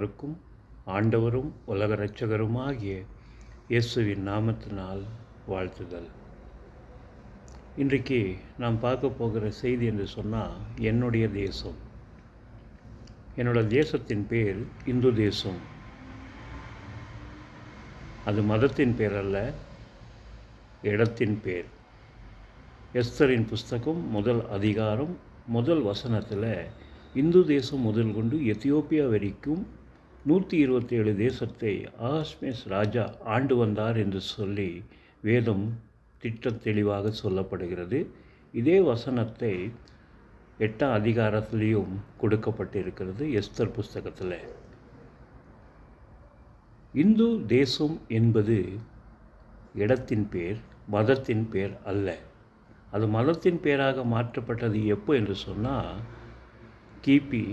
இருக்கும் ஆண்டவரும் உலக இரட்சகருமாகிய இயேசுவின் நாமத்தினால் வாழ்த்துதல். இன்றைக்கு நாம் பார்க்க போகிற செய்தி என்று சொன்னால், என்னுடைய தேசம். என்னோட தேசத்தின் பேர் இந்து தேசம். அது மதத்தின் பேர் அல்ல, இடத்தின் பேர். எஸ்தரின் புஸ்தகம் முதல் அதிகாரம் முதல் வசனத்தில் இந்து தேசம் முதல் கொண்டு எத்தியோப்பியா வரைக்கும் 127 தேசத்தை ஆஸ்மேஸ் ராஜா ஆண்டு வந்தார் என்று சொல்லி வேதம் தெளிவாக சொல்லப்படுகிறது. இதே வசனத்தை 8ஆம் அதிகாரத்திலையும் கொடுக்கப்பட்டிருக்கிறது எஸ்தர் புஸ்தகத்தில். இந்து தேசம் என்பது இடத்தின் பேர், மதத்தின் பேர் அல்ல. அது மதத்தின் பேராக மாற்றப்பட்டது எப்போ என்று சொன்னால், கிபி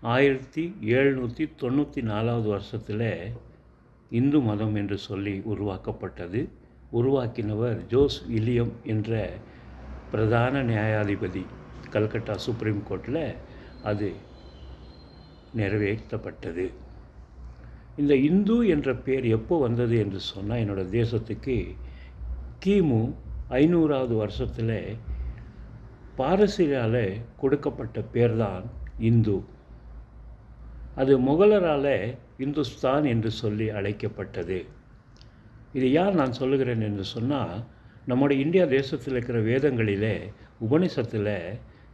1794 வருஷத்தில் இந்து மதம் என்று சொல்லி உருவாக்கப்பட்டது. உருவாக்கினவர் ஜோஸ் வில்லியம் என்ற பிரதான நியாயாதிபதி. கல்கட்டா சுப்ரீம் கோர்ட்டில் அது நிறைவேற்றப்பட்டது. இந்த இந்து என்ற பேர் எப்போ வந்தது என்று சொன்னால், என்னோடய தேசத்துக்கு கிமு 500வது வருஷத்தில் பாரசீகால கொடுக்கப்பட்ட பேர்தான் இந்து. அது முகலரால் இந்துஸ்தான் என்று சொல்லி அழைக்கப்பட்டது. இது யார் நான் சொல்லுகிறேன் என்று சொன்னால், நம்முடைய இந்தியா தேசத்தில் இருக்கிற வேதங்களிலே உபனிஷத்தில்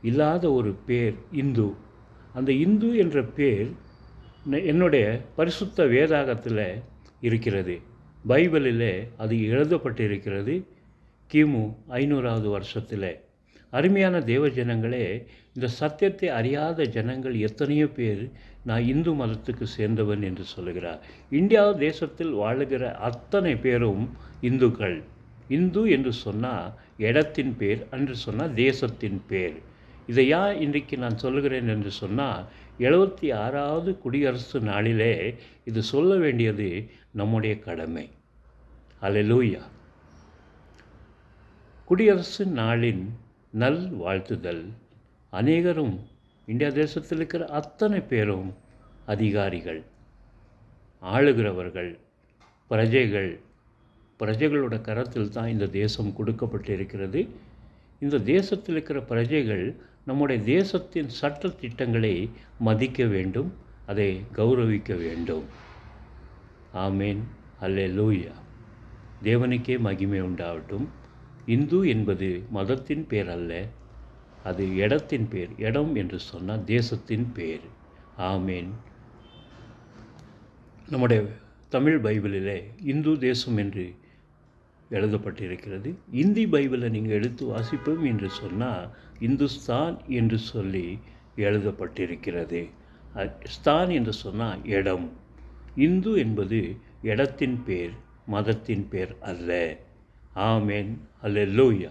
இல்லாத ஒரு பேர் இந்து. அந்த இந்து என்ற பேர் என்னுடைய பரிசுத்த வேதாகத்தில் இருக்கிறது. பைபிளில் அது எழுதப்பட்டிருக்கிறது கிமு 500வது வருஷத்தில். அருமையான தேவ ஜனங்களே, இந்த சத்தியத்தை அறியாத ஜனங்கள் எத்தனையோ பேர் நான் இந்து மதத்துக்கு சேர்ந்தவன் என்று சொல்லுகிறார். இந்தியா தேசத்தில் வாழுகிற அத்தனை பேரும் இந்துக்கள். இந்து என்று சொன்னால் இடத்தின் பேர், என்று சொன்னால் தேசத்தின் பேர். இதை ஏன் இன்றைக்கு நான் சொல்லுகிறேன் என்று சொன்னால், 76வது குடியரசு நாளிலே இது சொல்ல வேண்டியது நம்முடைய கடமை. அல்லேலூயா. குடியரசு நாளின் நல் வாழ்த்துதல். அநேகரும் இந்தியா தேசத்தில் இருக்கிற அத்தனை பேரும் அதிகாரிகள், ஆளுகிறவர்கள், பிரஜைகளோட கரத்தில் தான் இந்த தேசம் கொடுக்கப்பட்டு இருக்கிறது. இந்த தேசத்தில் இருக்கிற பிரஜைகள் நம்முடைய தேசத்தின் சட்ட திட்டங்களை மதிக்க வேண்டும், அதை கௌரவிக்க வேண்டும். ஆமேன். அல்லேலூயா. தேவனுக்கே மகிமை உண்டாகட்டும். இந்து என்பது மதத்தின் பேர் அல்ல, அது இடத்தின் பேர். இடம் என்று சொன்னால் தேசத்தின் பேர். ஆமேன். நம்முடைய தமிழ் பைபிளில் இந்து தேசம் என்று எழுதப்பட்டிருக்கிறது. இந்தி பைபிளை நீங்கள் எடுத்து வாசிப்போம் என்று சொன்னால் இந்துஸ்தான் என்று சொல்லி எழுதப்பட்டிருக்கிறது. ஸ்தான் என்று சொன்னால் இடம். இந்து என்பது இடத்தின் பேர், மதத்தின் பேர் அல்ல. ஆமேன். அல்லேலூயா.